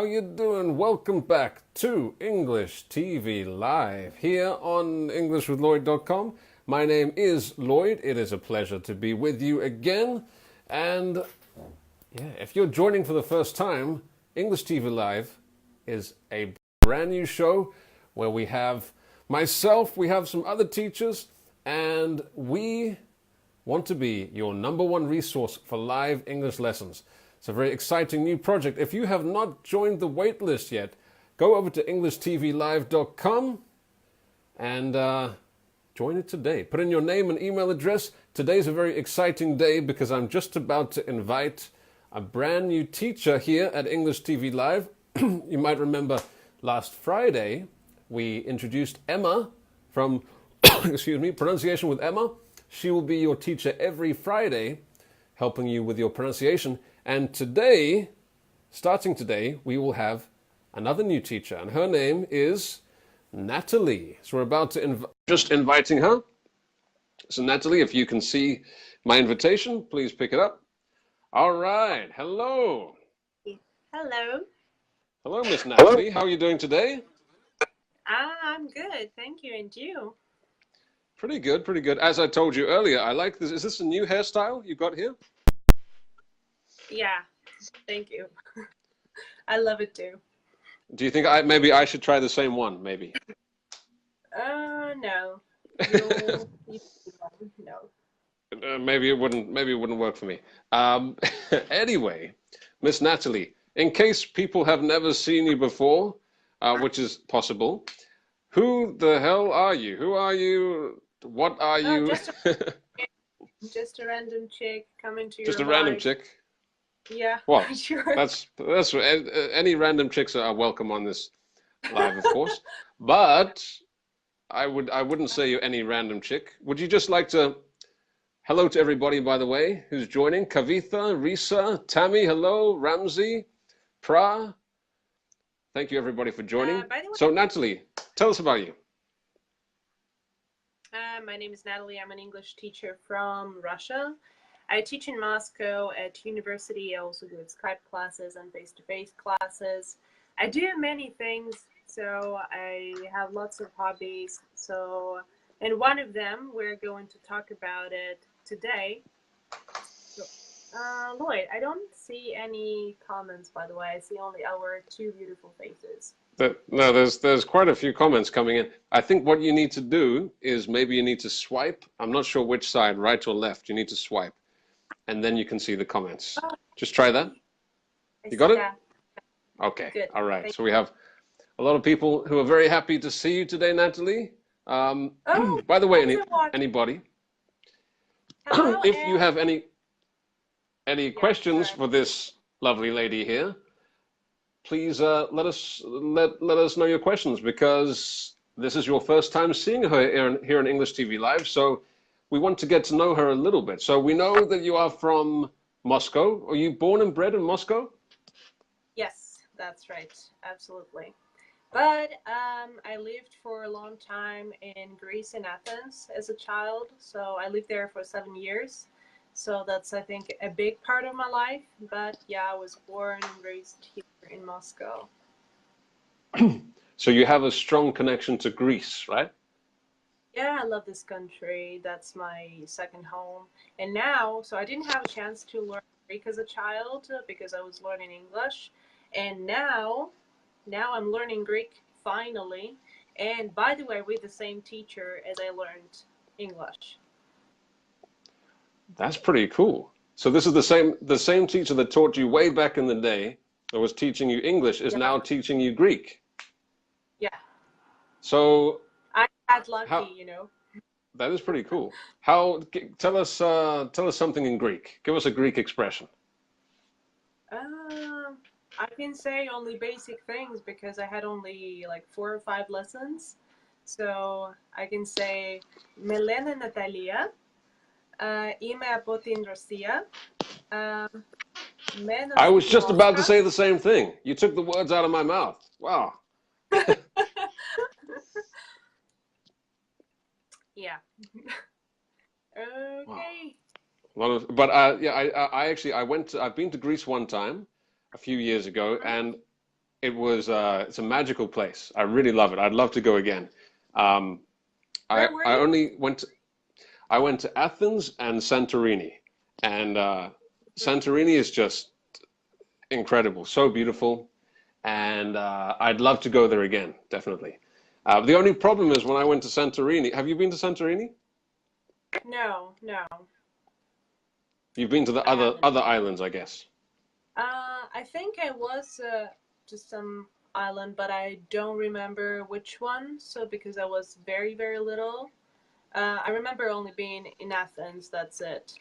how you doing? Welcome back to English TV Live here on EnglishWithLloyd.com. My name is Lloyd. It is a pleasure to be with you again. And yeah, if you're joining for the first time, English TV Live is a brand new show where we have myself, we have some other teachers, and we want to be your number one resource for live English lessons. It's a very exciting new project. If you have not joined the waitlist yet, go over to EnglishTVLive.com and join it today. Put in your name and email address. Today's a very exciting day because I'm just about to invite a brand new teacher here at English TV Live. You might remember last Friday we introduced Emma from excuse me, Pronunciation with Emma. She will be your teacher every Friday, helping you with your pronunciation. And today, starting today, we will have another new teacher, and her name is Nataly. So we're about to just inviting her. So Nataly, if you can see my invitation, please pick it up. All right. Hello. Hello. Hello, Miss Nataly. How are you doing today? I'm good, thank you. And you? Pretty good, pretty good. As I told you earlier, I like this. Is this a new hairstyle you got here? Yeah, thank you. I love it too. Do you think maybe I should try the same one? Maybe. No. No. Maybe it wouldn't. Maybe it wouldn't work for me. Anyway, Miss Nataly, in case people have never seen you before, which is possible, who the hell are you? Who are you? What are you? Just a random chick coming to your Just a random life. chick. Yeah. Well, sure. that's any random chicks are welcome on this live, of course. But I wouldn't say you're any random chick. Would you just like to hello to everybody, by the way, who's joining? Kavitha, Risa, Tammy, hello, Ramsey, Pra. Thank you everybody for joining. By the way, so Nataly, tell us about you. My name is Nataly. I'm an English teacher from Russia. I teach in Moscow at university. I also do Skype classes and face-to-face classes. I do many things, so I have lots of hobbies. And one of them, we're going to talk about it today. So, Lloyd, I don't see any comments, by the way. I see only our two beautiful faces. No, there's quite a few comments coming in. I think what you need to do is maybe you need to swipe. I'm not sure which side, right or left. You need to swipe, and then you can see the comments. Oh, Just try that. You got it? Okay. Good. All right. So we have a lot of people who are very happy to see you today, Nataly. By the way, anybody, if you have any questions for this lovely lady here, please let us know your questions, because this is your first time seeing her here on English TV Live. So we want to get to know her a little bit. So we know that you are from Moscow. Are you born and bred in Moscow? Yes, that's right. Absolutely. But I lived for a long time in Greece, in Athens, as a child. So I lived there for 7 years. So that's, I think, a big part of my life. But yeah, I was born and raised here in Moscow. So you have a strong connection to Greece, right? Yeah, I love this country. That's my second home. And now, so I didn't have a chance to learn Greek as a child because I was learning English. And now I'm learning Greek finally. And by the way, with the same teacher as I learned English. That's pretty cool. So this is the same teacher that taught you way back in the day, that was teaching you English, is now teaching you Greek. Yeah. So I got lucky, you know. That is pretty cool. Tell us something in Greek. Give us a Greek expression. I can say only basic things because I had only like 4 or 5 lessons. So I can say "Με λένε Ναταλία, είμαι από την Ρωσία." I was just about to say the same thing. You took the words out of my mouth. Wow. Yeah. Okay. Wow. But yeah, I've been to Greece one time a few years ago, and it's a magical place. I really love it. I'd love to go again. Um, Where were I you? only I went to Athens and Santorini, and Santorini is just incredible, so beautiful, and I'd love to go there again, definitely. The only problem is when I went to Santorini. Have you been to Santorini? No, no, You've been to the I haven't. other islands, I guess. I think I was to some island, but I don't remember which one. So because I was very, very little, I remember only being in Athens. That's it.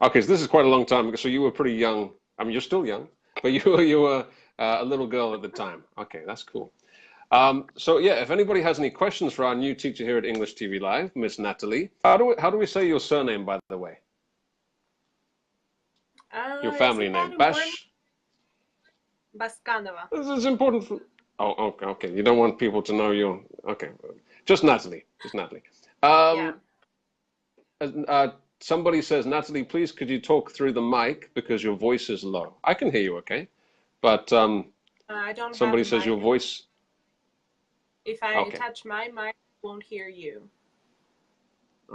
Okay, so this is quite a long time ago. So you were pretty young. I mean, you're still young, but you were a little girl at the time. Okay, that's cool. So yeah, if anybody has any questions for our new teacher here at English TV Live, Miss Natalie, how do we say your surname, by the way? Your family Isn't name, that important? Bash. Baskanova. This is important for. Oh, okay, okay. You don't want people to know your. Okay, just Natalie, just Natalie. Yeah. Um, somebody says, Natalie, please could you talk through the mic because your voice is low. I can hear you, okay? But I don't have somebody a says your mic. voice. If I Okay, touch my mic, I won't hear you.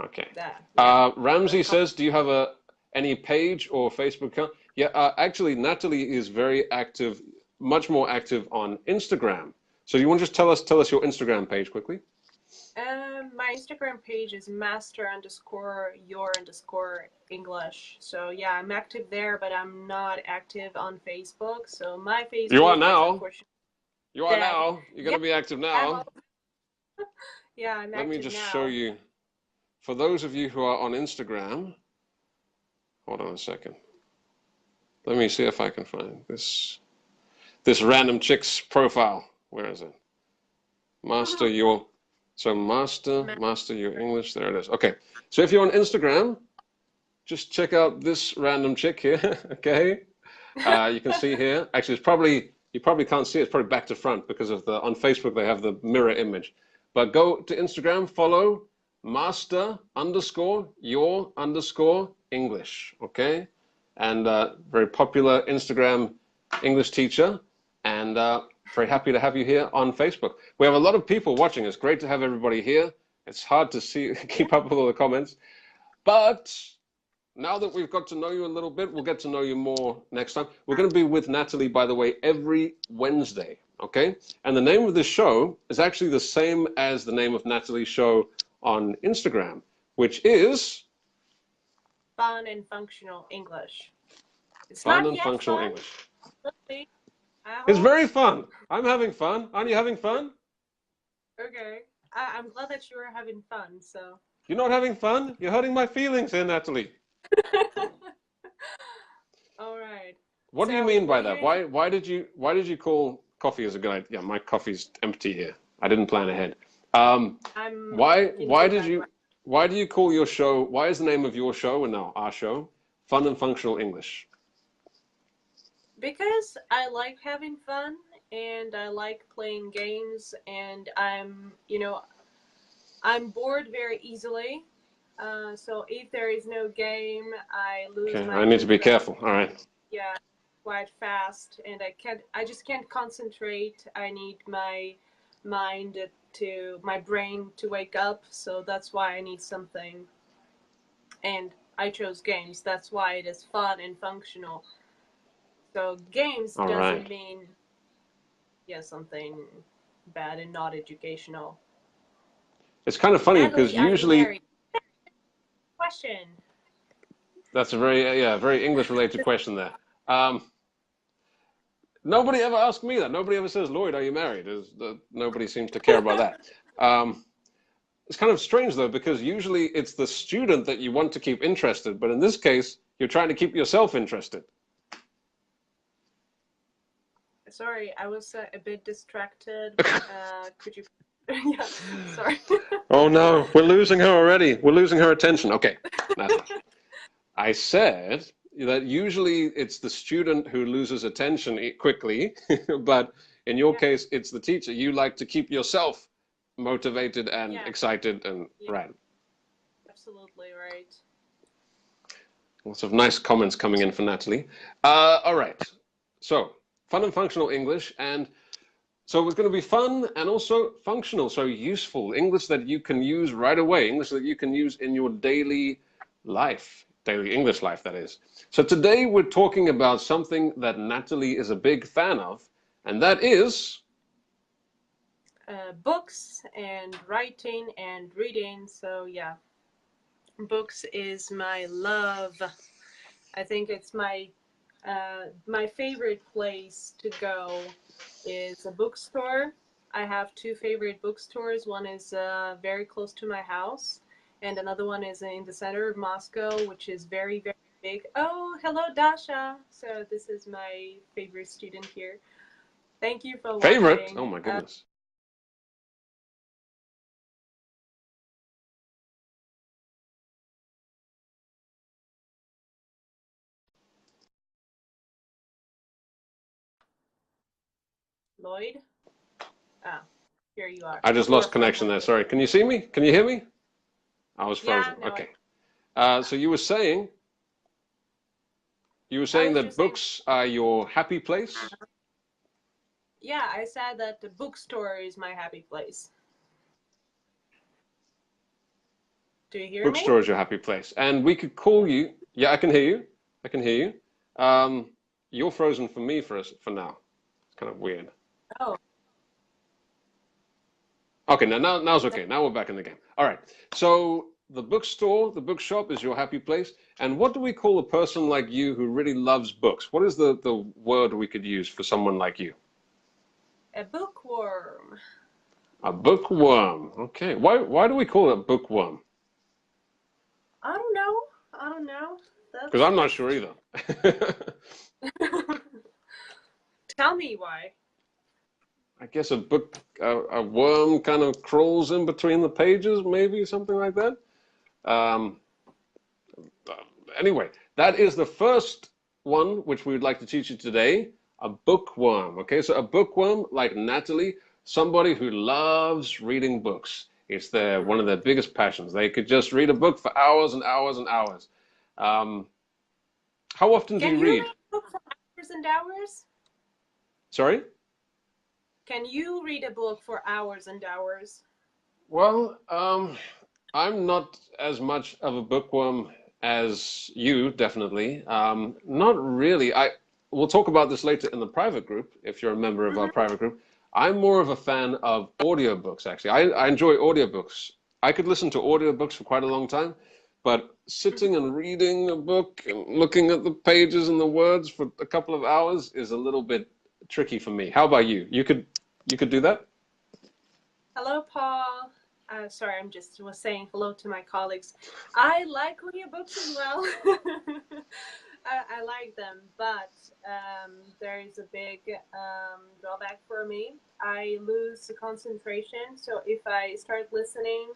okay. That. Yeah. Ramsey But says, do you have any page or Facebook account? Yeah, actually, Natalie is very active, much more active on Instagram. So you want to just tell us your Instagram page quickly? my Instagram page is master_your_English. So yeah, I'm active there, but I'm not active on Facebook. So my You are Facebook is now. unfortunately You are dead. now. You're going Yeah, to be active I'm now. yeah, I'm Let me active just show now. you. For those of you who are on Instagram, hold on a second. Let me see if I can find this random chick's profile. Where is it? Master your master your English. There it is. Okay. So if you're on Instagram, just check out this random chick here. Okay. You can see here. Actually, it's probably you probably can't see it. It's probably back to front because of the on Facebook they have the mirror image. But go to Instagram, follow master_your_English. Okay, and very popular Instagram English teacher, and very happy to have you here on Facebook. We have a lot of people watching. It's great to have everybody here. It's hard to see keep up with all the comments, but now that we've got to know you a little bit, we'll get to know you more next time. We're going to be with Natalie, by the way, every Wednesday, okay? And the name of this show is actually the same as the name of Natalie's show on Instagram, which is Fun and functional English. It's Fun not and yet Functional fun. English. I It's hope. very fun. I'm having fun. Aren't you having fun? Okay. I'm glad that you are having fun. So. You're not having fun? You're hurting my feelings here, Natalie. All right. What do you So, mean what by do you that? Why did you call coffee as a good idea? Yeah, my coffee's empty here. I didn't plan ahead. I'm Why into did that you why do you call your show, why is the name of your show and now our show Fun and Functional English? because I like having fun and I like playing games and I'm bored very easily. So if there is no game, I lose Okay, my I need to be interest. careful. All right. Yeah, quite fast, and I just can't concentrate. I need my brain to wake up. So that's why I need something. And I chose games. That's why it is fun and functional. So games All doesn't right. mean something bad and not educational. It's kind of funny because Natalie, are you usually married? Question. that's a very English related question there. Um, Nobody ever asks me that. Nobody ever says, Lloyd, are you married? Nobody seems to care about that. It's kind of strange though, because usually it's the student that you want to keep interested, but in this case, you're trying to keep yourself interested. Sorry, I was a bit distracted. Could you? Yeah, sorry. Oh no, we're losing her already. We're losing her attention. Okay, Natalie. I said that usually it's the student who loses attention quickly, but in your Yeah, case, it's the teacher. You like to keep yourself motivated and yeah, excited and yeah, right. absolutely right. Lots of nice comments coming in for Natalie. All right. So fun and functional English. And so it's going to be fun and also functional, so useful English that you can use right away, English that you can use in your daily life, daily English life, that is. So today we're talking about something that Natalie is a big fan of, and that is books and writing and reading. So yeah, books is my love. I think it's my favorite place to go is a bookstore. I have two favorite bookstores. One is very close to my house, and another one is in the center of Moscow, which is very, very big. Oh, hello, Dasha. So this is my favorite student here. Thank you for favorite. watching. Oh my goodness. Lloyd? Ah, here you are. I just You are lost connection there. Sorry. Can you see me? Can you hear me? I was frozen. Yeah, no, Okay. So you were saying I was that just saying, books are your happy place? yeah, I said that the bookstore is my happy place. Do you hear me? Bookstore is your happy place. And we could call you. Yeah, I can hear you. I can hear you. You're frozen for me for now. It's kind of weird. Oh, Okay, now's okay. Now we're back in the game. All right. So the bookstore, the bookshop is your happy place. And what do we call a person like you who really loves books? What is the word we could use for someone like you? a bookworm. A bookworm. Okay. Why do we call it a bookworm? I don't know. I don't know. Because I'm not sure either. Tell me why. I guess a worm kind of crawls in between the pages, maybe something like that. Um, anyway, that is the first one which we would like to teach you today, a bookworm. Okay, so a bookworm, like Natalie, somebody who loves reading books. It's one of their biggest passions. They could just read a book for hours and hours and hours. Um, how often do Can you you read? read a book for hours and hours? Sorry? Can you read a book for hours and hours? Well, I'm not as much of a bookworm as you, definitely. Not really. We'll talk about this later in the private group, if you're a member of our Hmm. private group. I'm more of a fan of audiobooks, actually. I enjoy audiobooks. I could listen to audiobooks for quite a long time, but sitting and reading a book and looking at the pages and the words for a couple of hours is a little bit tricky for me. How about you? You could do that? Hello, Paul. Sorry, I'm just was saying hello to my colleagues. I like audiobooks as well. I like them, but there is a big drawback for me. I lose the concentration. So if I start listening,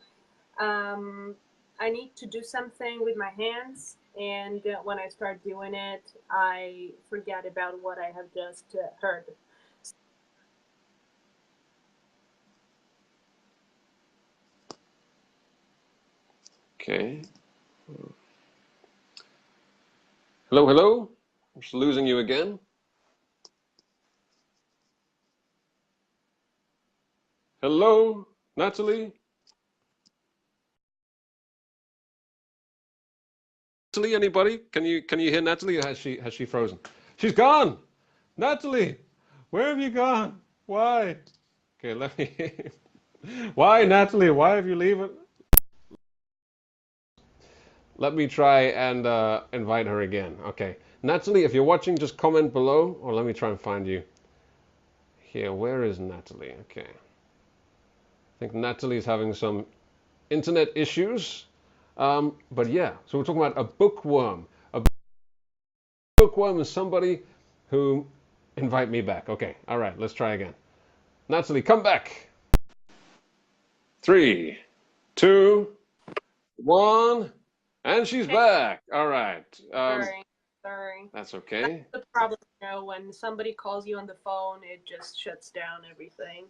um, I need to do something with my hands. And when I start doing it, I forget about what I have just heard. Okay. Hello, hello. I'm just losing you again. Hello, Natalie. Natalie, anybody? Can you hear Natalie? Or has she frozen? She's gone. Natalie, where have you gone? Why? Okay, let me. Why, Natalie? Why have you leave it? Let me try and invite her again. Okay, Natalie, if you're watching, just comment below, or let me try and find you here. Where is Natalie? Okay, I think Natalie's having some internet issues. But yeah, so we're talking about a bookworm. A bookworm is somebody who invite me back. Okay, all right, let's try again. Natalie, come back. 3, 2, 1, and she's Hey, back. All right, sorry, sorry. that's That's okay. the problem, when somebody calls you on the phone, it just shuts down everything.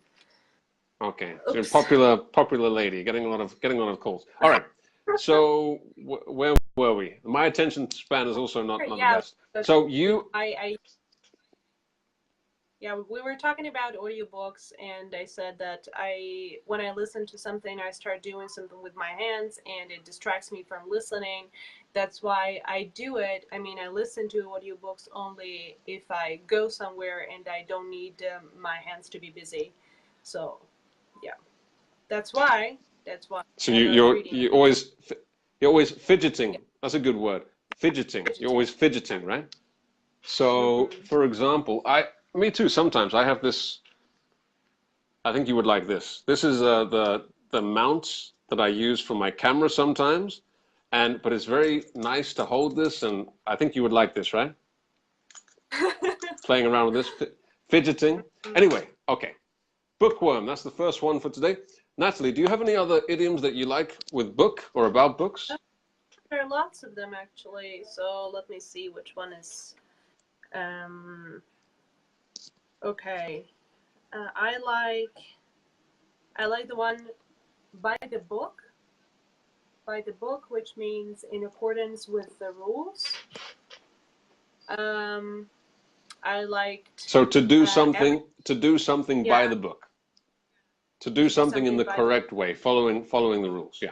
Okay, so you're a Oops. popular lady, getting a lot of calls. All right, so where were we? My attention span is also not the Yeah, best. but So you I Yeah, we were talking about audiobooks, and I said that when I listen to something, I start doing something with my hands, and it distracts me from listening. That's why I do it. I mean, I listen to audiobooks only if I go somewhere and I don't need my hands to be busy. So, yeah, that's why. That's why So I love reading. you're always Yeah. fidgeting. That's a good word. Fidgeting. You're Fidgeting. always fidgeting, right? So, Mm-hmm. for example, me too. Sometimes I have this. I think you would like this. This is the mount that I use for my camera sometimes, but it's very nice to hold this, and I think you would like this, right? Playing around with this, fidgeting. Anyway, okay. Bookworm. That's the first one for today. Natalie, do you have any other idioms that you like with book or about books? There are lots of them actually. So let me see which one is. Um, okay. I like the one by the book. By the book, which means in accordance with the rules. Um, I liked So every to do something by yeah the book, to do to do something in something the by the correct way, following the rules. Yeah.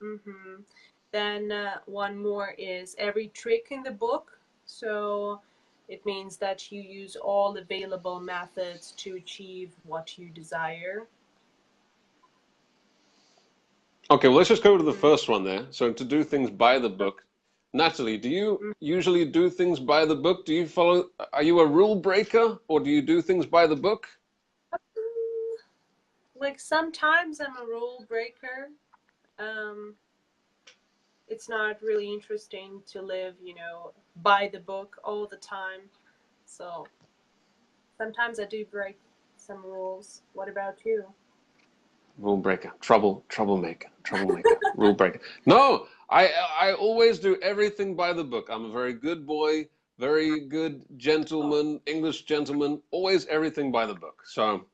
mm-hmm. Then one more is every trick in the book. So it means that you use all available methods to achieve what you desire. Okay, well, let's just go to the Mm-hmm. first one there. So to do things by the book. Natalie, do you usually do things by the book? Are you a rule breaker or do you do things by the book? Like sometimes I'm a rule breaker. Um, it's not really interesting to live, by the book all the time. So sometimes I do break some rules. What about you? Rule breaker, troublemaker, rule breaker. No, I always do everything by the book. I'm a very good boy, very good Oh, gentleman, English gentleman, always everything by the book. So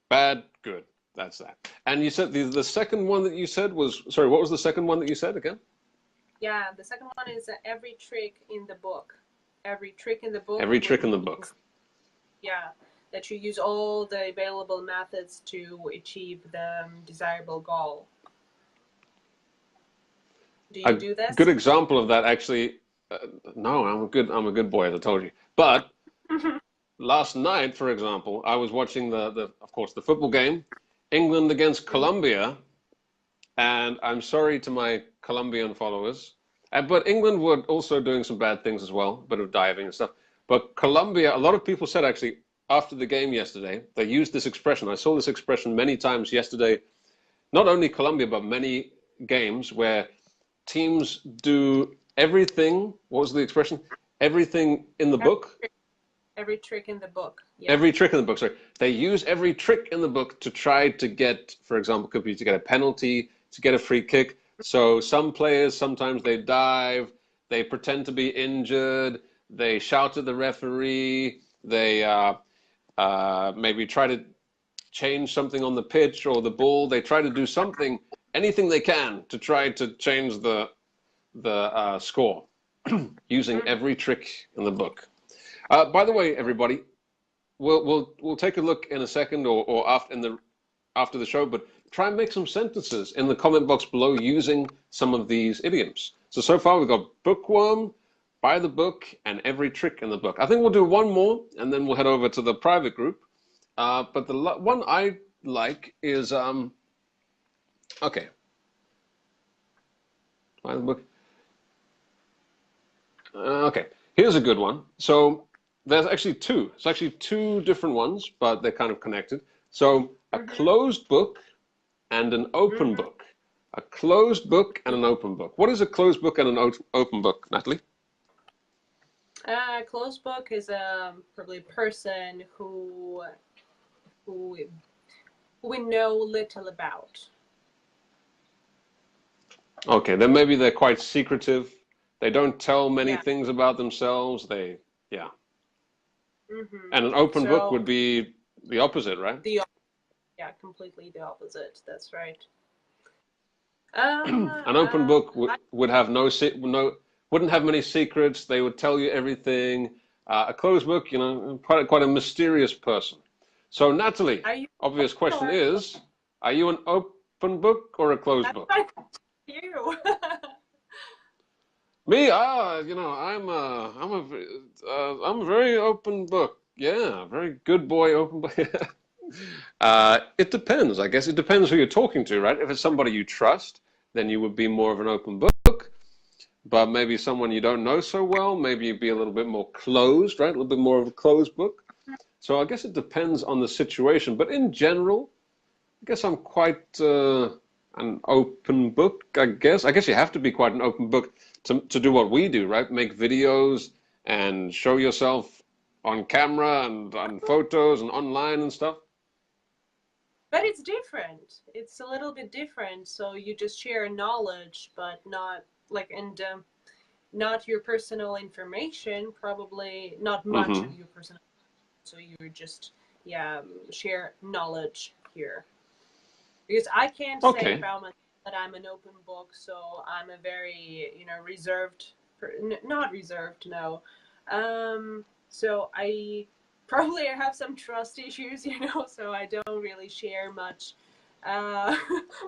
bad, good. That's that. And you said the second one that you said was, sorry, what was the second one that you said again? yeah. The second one is every trick in the book. Every trick in the book, Every which trick in the means, book. yeah, that you use all the available methods to achieve the desirable goal. Do you A do good this? example of that actually, uh, no, I'm a good boy, as I told you. But last night, for example, I was watching of course, the football game, England against Colombia, and I'm sorry to my Colombian followers, but England were also doing some bad things as well, a bit of diving and stuff. But Colombia, a lot of people said actually after the game yesterday, they used this expression. I saw this expression many times yesterday, not only Colombia, but many games where teams do everything. What was the expression? Everything in the every, book. every trick in the book. Yeah. Every trick in the book. Sorry, they use every trick in the book to try to get, for example, could be to get a penalty, to get a free kick. So some players sometimes they dive, they pretend to be injured, they shout at the referee, they maybe try to change something on the pitch or the ball. They try to do something, anything they can to try to change the score using Mm-hmm. every trick in the book. By the way, everybody, we'll take a look in a second or after the show, but try and make some sentences in the comment box below using some of these idioms. So far we've got bookworm, by the book, and every trick in the book. I think we'll do one more, and then we'll head over to the private group. But the one I like is okay. By the book. Okay, here's a good one. So there's actually two. It's actually two different ones, but they're kind of connected. So a Mm-hmm. closed book and an open Mm-hmm. book. A closed book and an open book. What is a closed book and an open book, Natalie? Closed book is probably a person who we know little about. Okay, then maybe they're quite secretive. They don't tell many Yeah. things about themselves. Yeah. Mm-hmm. And an open book So would be the opposite, right? the yeah, completely the opposite. That's right. An open book I would have no, wouldn't have many secrets. They would tell you everything. A closed book, you know, quite a mysterious person. So, Natalie, Are you obvious question or is, are you an open book or a closed that's book? like you? Me, you know, I'm a very open book. Yeah, very good boy, open book. It depends, I guess. It depends who you're talking to, right? If it's somebody you trust, then you would be more of an open book. But maybe someone you don't know so well, maybe you'd be a little bit more closed, right? A little bit more of a closed book. So I guess it depends on the situation. But in general, I guess I'm quite an open book, I guess. I guess you have to be quite an open book to do what we do, right? Make videos and show yourself on camera and on photos and online and stuff. But it's different. It's a little bit different. So you just share knowledge, but not like not your personal information. Probably not much of Hmm. your personal. So you just yeah share knowledge here. Because I can't say Okay. about myself that I'm an open book. So I'm a very reserved, not reserved, no. So I probably have some trust issues, so I don't really share much uh,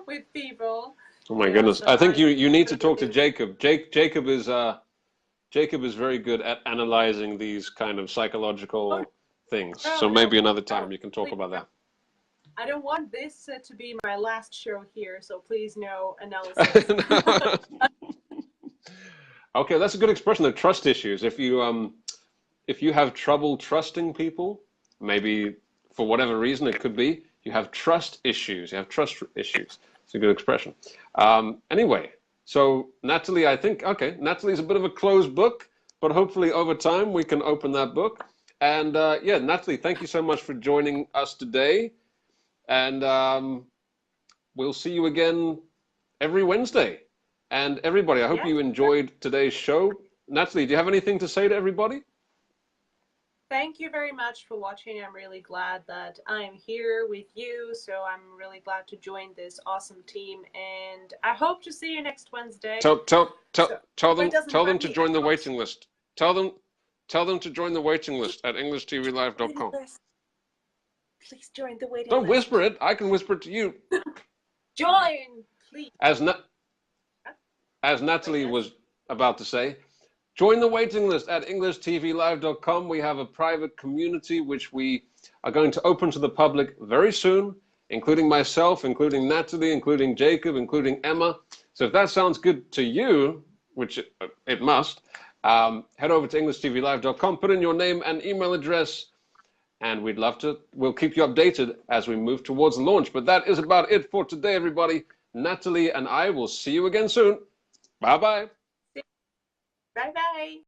with people. Oh my Yeah, goodness. so I think I'm you need to talk to really Jacob. Jacob is very good at analyzing these kind of oh psychological things. So no no maybe another no time you can talk please about no. that. I don't want this to be my last show here, so please no analysis. Okay, that's a good expression. The trust issues. If you have trouble trusting people, maybe for whatever reason it could be, you have trust issues. You have trust issues. It's a good expression. Anyway, so Natalie, I think okay, Natalie's a bit of a closed book, but hopefully over time we can open that book. And yeah, Natalie, thank you so much for joining us today. And we'll see you again every Wednesday. And everybody, I hope Yes. you enjoyed today's show. Natalie, do you have anything to say to everybody? Thank you very much for watching. I'm really glad that I'm here with you. So I'm really glad to join this awesome team. And I hope to see you next Wednesday. So Lloyd doesn't Tell them have to any join the echoes. waiting list. Tell them to join the waiting list at Waiting EnglishTVLive.com. list. Please join the waiting Don't whisper list. it. I can whisper it to you. Join, please. As Na as Wait Natalie list. was about to say, join the waiting list at EnglishTVLive.com. We have a private community which we are going to open to the public very soon, including myself, including Natalie, including Jacob, including Emma. So if that sounds good to you, which it must, head over to EnglishTVLive.com, put in your name and email address, and we'll keep you updated as we move towards launch. But that is about it for today, everybody. Natalie and I will see you again soon. Bye bye. Bye bye.